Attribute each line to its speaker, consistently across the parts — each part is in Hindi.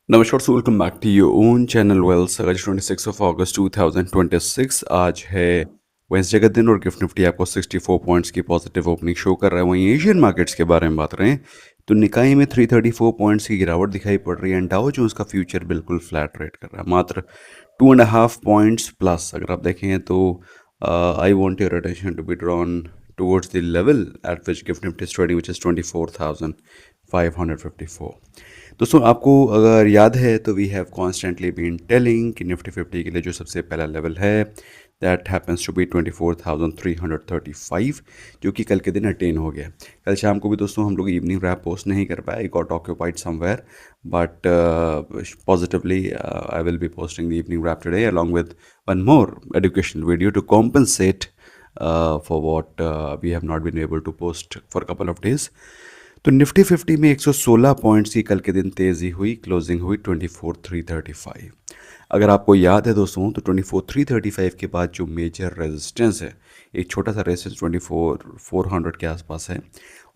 Speaker 1: नमस्कार so welcome back to your own channel Wells. आज 26 ऑफ अगस्त 2026 आज है वेंसडे का दिन और गिफ्ट निफ्टी आपको 64 पॉइंट्स की पॉजिटिव ओपनिंग शो कर रहा है। वहीं एशियन मार्केट्स के बारे में बात करें तो निकाई में 334 पॉइंट्स की गिरावट दिखाई पड़ रही है एंड डाउ जोन्स का फ्यूचर बिल्कुल फ्लैट रेट कर रहा है, मात्र 2.5 पॉइंट्स प्लस। अगर आप देखें तो I want your attention to be drawn towards the level at which Gift Nifty is trading, which is 24,554. दोस्तों आपको अगर याद है तो we have constantly been telling कि निफ्टी 50 के लिए जो सबसे पहला लेवल है दैट हैपन्स टू बी 24,335, जो कि कल के दिन अटेन हो गया। कल शाम को भी दोस्तों हम लोग इवनिंग रैप पोस्ट नहीं कर पाए, got occupied somewhere, but positively I will be posting the evening wrap today along with one more educational video to compensate for what we have not been able to post for a couple of days. तो निफ्टी 50 में 116 पॉइंट्स की कल के दिन तेज़ी हुई, क्लोजिंग हुई 24,335। अगर आपको याद है दोस्तों तो 24,335 के बाद जो मेजर रेजिस्टेंस है, एक छोटा सा रेजिस्टेंस 24,400 के आसपास है,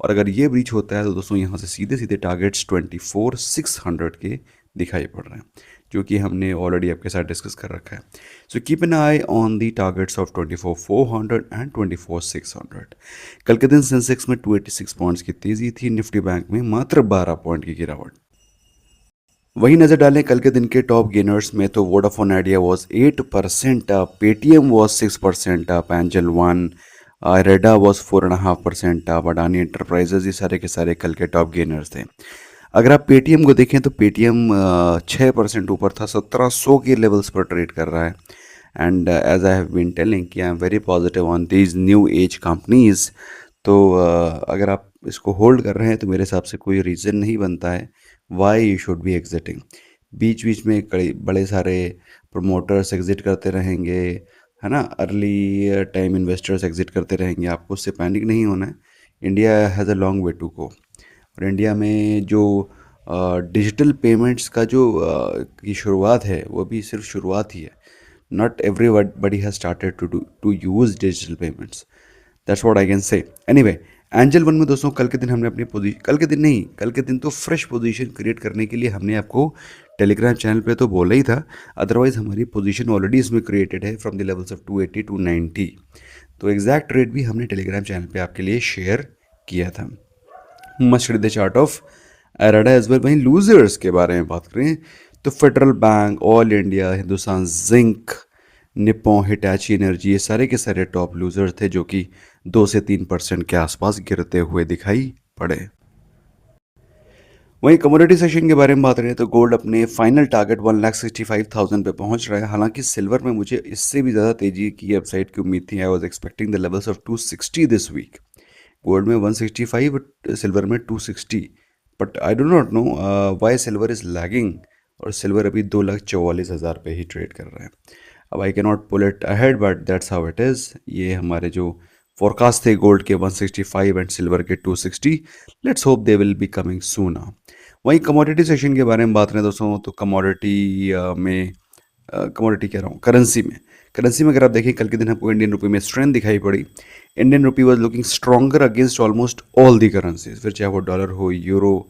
Speaker 1: और अगर ये ब्रीच होता है तो दोस्तों यहाँ से सीधे सीधे टारगेट्स 24,600 के दिखाई पड़ रहे हैं, जो कि हमने ऑलरेडी आपके साथ डिस्कस कर रखा है। So keep an I on the targets of 24,400 and 24,600। कल के दिन सेंसेक्स में 286 पॉइंट्स की तेज़ी थी, निफ्टी बैंक में मात्र 12 पॉइंट की गिरावट। वही नज़र डालें कल के दिन के टॉप गेनर्स में तो Vodafone Idea was 8% up, Paytm was 6% up, Angel One, रेडा वॉज 4.5% अप, अडानी एंटरप्राइजेज, ये सारे के सारे कल के टॉप गेनर्स थे। अगर आप पेटीएम को देखें तो पेटीएम 6% ऊपर था, 1700 के लेवल्स पर ट्रेड कर रहा है। And as I have been telling कि I am very positive on these new age companies. तो अगर आप इसको होल्ड कर रहे हैं तो मेरे हिसाब से कोई रीज़न नहीं बनता है why you should be exiting. बीच बीच में बड़े सारे प्रमोटर्स एग्जिट करते रहेंगे, है ना, अर्ली टाइम इन्वेस्टर्स एग्जिट करते रहेंगे, आपको उससे पैनिक नहीं होना है। India has a long way to go, और इंडिया में जो डिजिटल पेमेंट्स का जो की शुरुआत है वो भी सिर्फ शुरुआत ही है। Not everybody has started to use digital payments, that's what I can say. Anyway, Angel One में दोस्तों कल के दिन हमने अपनी पोजीशन, कल के दिन तो फ्रेश पोजीशन क्रिएट करने के लिए हमने आपको टेलीग्राम चैनल पे तो बोला ही था, अदरवाइज़ हमारी पोजीशन ऑलरेडी इसमें क्रिएटेड है from the levels of 280 to 90। तो एग्जैक्ट रेट भी हमने टेलीग्राम चैनल पे आपके लिए शेयर किया था। Must read the chart of एराडा एज वेल। वहीं लूजर्स के बारे में बात करें तो Federal Bank, Oil India, Hindustan Zinc, Nippon, Hitachi Energy, ये सारे के सारे टॉप लूजर थे, जो कि 2 से 3% के आसपास गिरते हुए दिखाई पड़े। वहीं कमोडिटी सेशन के बारे में बात करें तो गोल्ड अपने फाइनल टारगेट 1,65,000 पे पहुंच रहा है। हालांकि सिल्वर में मुझे इससे भी ज़्यादा तेजी की अपसाइड की उम्मीद थी। I was expecting the levels of 260 this week. Gold में 165, सिल्वर में 260, but I do not know why silver is lagging, और सिल्वर अभी 2,44,000 पे ही ट्रेड कर रहा है। अब I can not pull it ahead, but that's how it is. ये हमारे जो फोरकास्ट थे गोल्ड के 165 एंड सिल्वर के 260, let's hope they will be coming soon. वहीं कमोडिटी सेशन के बारे में बात करें दोस्तों तो कमोडिटी कह रहा हूँ, करेंसी में अगर आप देखें कल के दिन आपको इंडियन रुपी में स्ट्रेंथ दिखाई पड़ी। Indian rupee was looking stronger against almost all the currencies, फिर चाहे वो डॉलर हो, euro,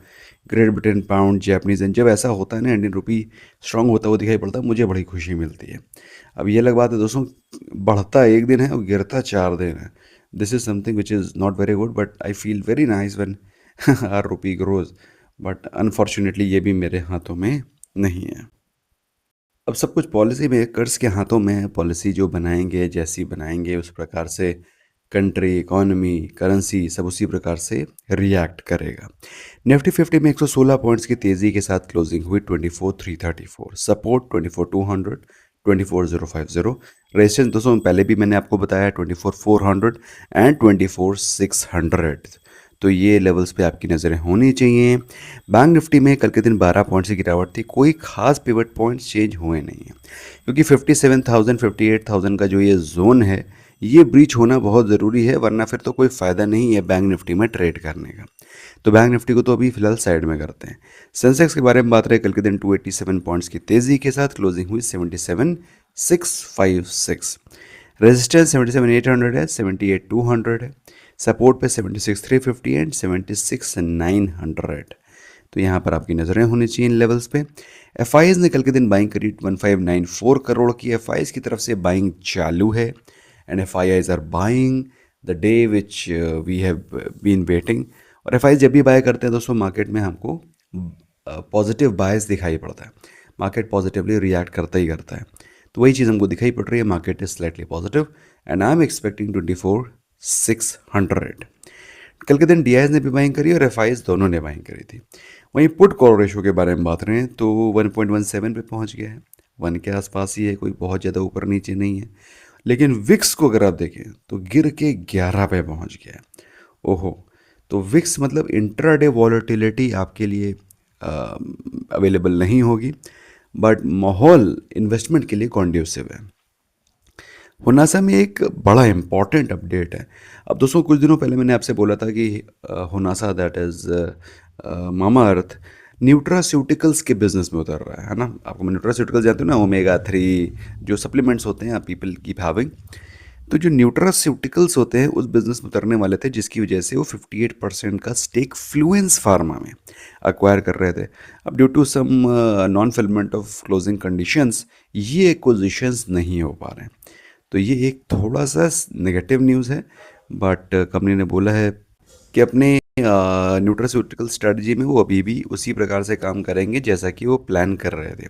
Speaker 1: great Britain pound, Japanese and. जब ऐसा होता है ना, इंडियन रुपी स्ट्रांग होता हुआ दिखाई पड़ता है, मुझे बड़ी खुशी मिलती है। अब ये अलग बात है दोस्तों, बढ़ता एक दिन है और गिरता 4 दिन है। This is something which is not very good, but I feel very nice when our rupee grows, but unfortunately ये भी मेरे हाथों में नहीं है। अब सब कुछ पॉलिसी मेकर्स के हाथों में है। पॉलिसी जो बनाएंगे, जैसी बनाएंगे, उस प्रकार से कंट्री, इकोनॉमी, करेंसी सब उसी प्रकार से रिएक्ट करेगा। निफ्टी 50 में 116 पॉइंट्स की तेज़ी के साथ क्लोजिंग हुई 24,334, सपोर्ट 24,200, 24,050, रेजिस्टेंस दोस्तों पहले भी मैंने आपको बताया 24,400 एंड 24,600। तो ये लेवल्स पे आपकी नज़रें होनी चाहिए। बैंक निफ्टी में कल के दिन 12 पॉइंट्स की गिरावट थी, कोई खास पिवट पॉइंट्स चेंज हुए नहीं हैं, क्योंकि 57,000 58,000 का जो ये जोन है, ये ब्रीच होना बहुत ज़रूरी है, वरना फिर तो कोई फ़ायदा नहीं है बैंक निफ्टी में ट्रेड करने का। तो बैंक निफ्टी को तो अभी फिलहाल साइड में करते हैं। सेंसेक्स के बारे में बात रहे, कल के दिन 287 पॉइंट्स की तेज़ी के साथ क्लोजिंग हुई 77,656। रेजिस्टेंस 77,800 है, 78,200 है, सपोर्ट पे 76,350 एंड 76,900। तो यहाँ पर आपकी नज़रें होनी चाहिए इन लेवल्स पे। एफ ने कल के दिन बाइंग करी 1594 करोड़ की। एफ की तरफ से बाइंग चालू है and F R buying the day which we have been waiting. और एफ जब भी बाय करते हैं दोस्तों मार्केट में हमको पॉजिटिव बायस दिखाई पड़ता है, मार्केट पॉजिटिवली रिएक्ट करता ही करता है। तो वही चीज़ हमको दिखाई पड़ रही है, market is slightly positive and I am expecting 24,600। कल के दिन डी ने भी बाइंग करी और एफ दोनों ने बाइंग करी थी। वहीं पुट कॉल रेशो के बारे में बात करें तो 1.17 पे पहुंच गया है, 1 के आसपास ही है, कोई बहुत ज़्यादा ऊपर नीचे नहीं है। लेकिन विक्स को अगर आप देखें तो गिर के 11 पे पहुंच गया है। ओहो, तो विक्स मतलब इंट्राडे वॉलेटिलिटी आपके लिए अवेलेबल नहीं होगी, बट माहौल इन्वेस्टमेंट के लिए कॉन्ड्यूसिव है। हुनासा में एक बड़ा इंपॉर्टेंट अपडेट है। अब दोस्तों कुछ दिनों पहले मैंने आपसे बोला था कि Honasa that is mama earth nutraceuticals के बिजनेस में उतर रहा है ना। आपको न्यूट्रास्यूटिकल्स जानते हो ना, ओमेगा 3 जो सप्लीमेंट्स होते हैं पीपल कीप हैविंग। तो जो न्यूट्रास्यूटिकल्स होते हैं उस बिजनेस में उतरने वाले थे, जिसकी वजह से वो 58% का स्टेक फ्लुएंस फार्मा में अक्वायर कर रहे थे। अब due to some non fulfilment of closing conditions ये एक्विजिशंस नहीं हो पा रहे हैं। तो ये एक थोड़ा सा नेगेटिव न्यूज़ है, बट कंपनी ने बोला है कि अपने न्यूट्रास्यूटिकल स्ट्रेटजी में वो अभी भी उसी प्रकार से काम करेंगे जैसा कि वो प्लान कर रहे थे।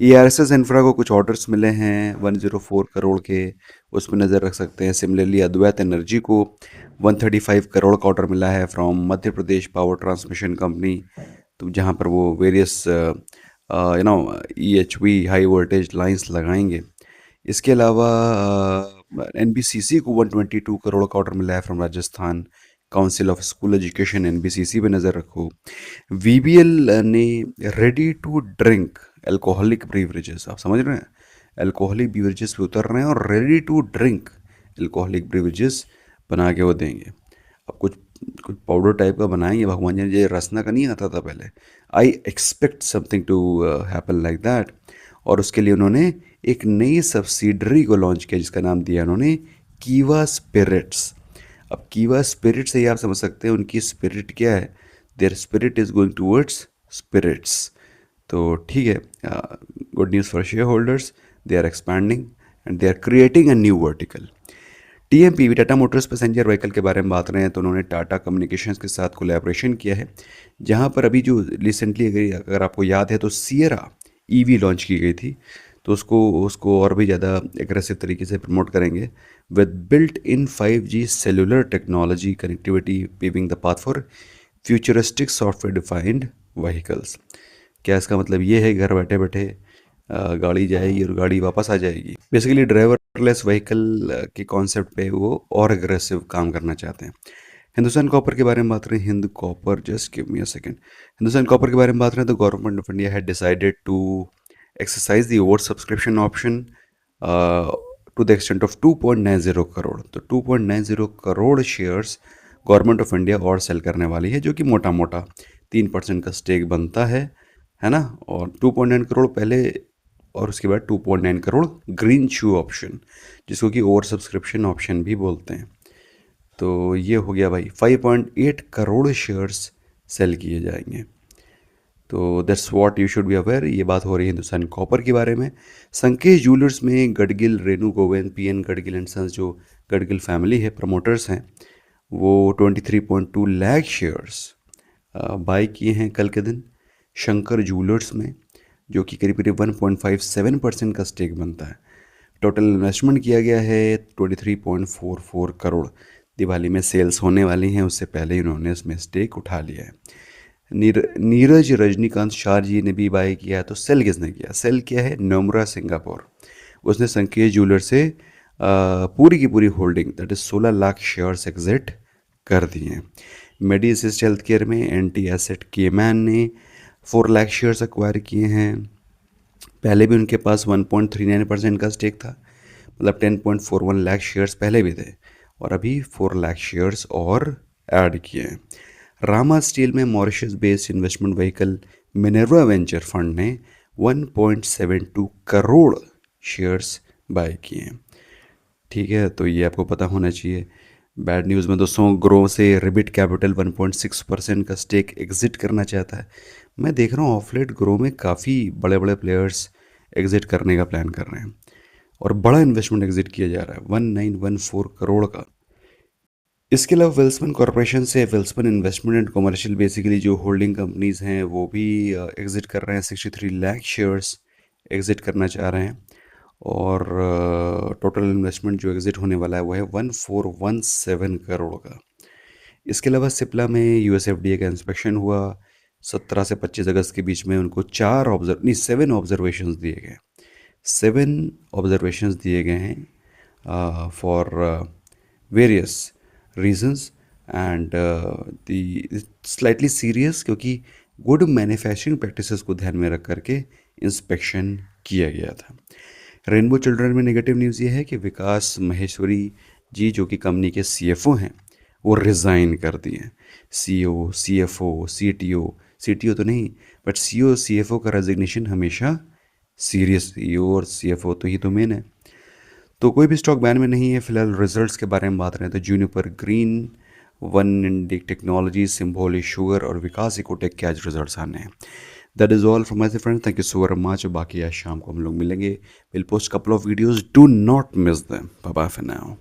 Speaker 1: ERSS इंफ्रा को कुछ ऑर्डर्स मिले हैं 104 करोड़ के, उस पर नज़र रख सकते हैं। सिमिलरली अद्वैत एनर्जी को 135 करोड़ का ऑर्डर मिला है from Madhya Pradesh power transmission company, तो जहाँ पर वो various EHV high voltage lines लगाएंगे। इसके अलावा NBCC को 122 करोड़ का ऑर्डर मिला है from Rajasthan council of school education, NBCC पे नज़र रखो। VBL ने रेडी टू ड्रिंक अल्कोहलिक ब्रीवरेजेस, आप समझ रहे हैं, अल्कोहलिक ब्रीवरेजेस पे उतर रहे हैं और रेडी टू ड्रिंक अल्कोहलिक ब्रीवरेजेस बना के वो देंगे। अब कुछ कुछ पाउडर टाइप का बनाएंगे, भगवान जाने, ये रसना का नहीं आता था पहले। I expect something to happen like that. और उसके लिए उन्होंने एक नई सब्सिडरी को लॉन्च किया जिसका नाम दिया उन्होंने कीवा स्पिरिट्स। अब कीवा स्पिरिट से ही आप समझ सकते हैं उनकी स्पिरिट क्या है, their spirit is going towards spirits. तो ठीक है, good news for shareholders, they are expanding and they are creating a new vertical. TMPV Tata Motors Passenger Vehicle के बारे में बात रहे हैं तो उन्होंने टाटा कम्युनिकेशंस के साथ कोलैबोरेशन किया है, जहां पर अभी जो रिसेंटली अगर आपको याद है तो सियरा EV लॉन्च की गई थी, तो उसको उसको और भी ज़्यादा एग्रेसिव तरीके से प्रमोट करेंगे with built in 5G cellular technology connectivity paving the path for futuristic software defined vehicles. क्या इसका मतलब ये है घर बैठे बैठे गाड़ी जाएगी और गाड़ी वापस आ जाएगी? बेसिकली ड्राइवरलेस व्हीकल के कॉन्सेप्ट पे वो और एग्रेसिव काम करना चाहते हैं। हिंदुस्तान कॉपर के बारे में बात करें, Hind Copper, just give me a second. Hindustan Copper के बारे में बात करें तो Government of India had decided to exercise the over subscription option to the extent of 2.90 crore. तो 2.90 crore shares Government of India और सेल करने वाली है, जो कि मोटा मोटा 3% का स्टेक बनता है ना। और 2.9 करोड़ पहले और उसके बाद 2.9 करोड़ ग्रीन शू ऑप्शन, जिसको कि ओवर सब्सक्रिप्शन ऑप्शन भी बोलते हैं। तो ये हो गया भाई, 5.8 करोड़ शेयर्स सेल किए जाएंगे। तो that's what you should be aware. ये बात हो रही है हिंदुस्तान कॉपर के बारे में। संकेश ज्वेलर्स में Gadgil, Renu Govind, PN Gadgil and sons, जो गडगिल फैमिली है, प्रमोटर्स हैं, वो 23.2 लाख शेयर्स बाय किए हैं कल के दिन शंकर ज्वेलर्स में, जो कि करीब करीब 1.57% का स्टेक बनता है। टोटल इन्वेस्टमेंट किया गया है 23.44 करोड़। दिवाली में सेल्स होने वाली हैं, उससे पहले ही उन्होंने इसमें स्टेक उठा लिया है। नीरज रजनीकांत शाह जी ने भी बाय किया। तो सेल किसने किया? सेल किया है नोमरा सिंगापुर। उसने संकेत ज्वेलर से पूरी की पूरी holding that is 16 lakh shares exit कर दिए हैं। मेडी असिस्ट हेल्थ केयर में एंटी एसेट केमैन ने 4 लाख शेयर्स एक्वायर किए हैं। पहले भी उनके पास 1.39% का स्टेक था, मतलब 10.41 लाख शेयर्स पहले भी थे, और अभी 4 लाख शेयर्स और ऐड किए हैं। रामा स्टील में Mauritius based investment vehicle Minerva venture fund ने 1.72 करोड़ शेयर्स बाय किए हैं। ठीक है, तो ये आपको पता होना चाहिए। बैड न्यूज़ में दोस्तों, ग्रो से रिबिट कैपिटल 1.6% का स्टेक एग्जिट करना चाहता है। मैं देख रहा हूँ ऑफ लेट ग्रो में काफ़ी बड़े बड़े प्लेयर्स एग्जिट करने का प्लान कर रहे हैं, और बड़ा इन्वेस्टमेंट एग्जिट किया जा रहा है 1914 करोड़ का। इसके अलावा वेल्सपन कॉरपोरेशन से Welspun investment and commercial basically जो होल्डिंग कंपनीज हैं वो भी एग्जिट कर रहे हैं, 63 लाख शेयर्स एग्जिट करना चाह रहे हैं। और टोटल इन्वेस्टमेंट जो एग्जिट होने वाला है वो है 1417 करोड़ का। इसके अलावा सिप्ला में यूएसएफडीए का इंस्पेक्शन हुआ 17 से 25 अगस्त के बीच में। उनको 7 ऑब्जर्वेशंस दिए गए, 7 ऑब्जर्वेशंस दिए गए हैं for various reasons, and the slightly serious, क्योंकि गुड मैन्युफैक्चरिंग प्रैक्टिसेस को ध्यान में रख करके इंस्पेक्शन किया गया था। रेनबो चिल्ड्रन में नेगेटिव न्यूज़ ये है कि विकास महेश्वरी जी जो कि कंपनी के सीएफओ हैं वो रिज़ाइन कर दिए। सीईओ, सीएफओ, सीटीओ, सीटीओ तो नहीं बट सीईओ सीएफओ का रेजिग्नेशन हमेशा सीरियस, सीईओ और सीएफओ तो ही तो मेन है। तो कोई भी स्टॉक बैन में नहीं है। फिलहाल रिजल्ट्स के बारे में बात करें तो Juniper Green, One Indic Technology, Simbhaoli Sugar और विकास इकोटेक के आज रिजल्ट्स आने हैं। That is all from my friend, thank you so very much. बाकी आज शाम को हम लोग मिलेंगे, will post couple of videos, do not miss them. Bye bye for now.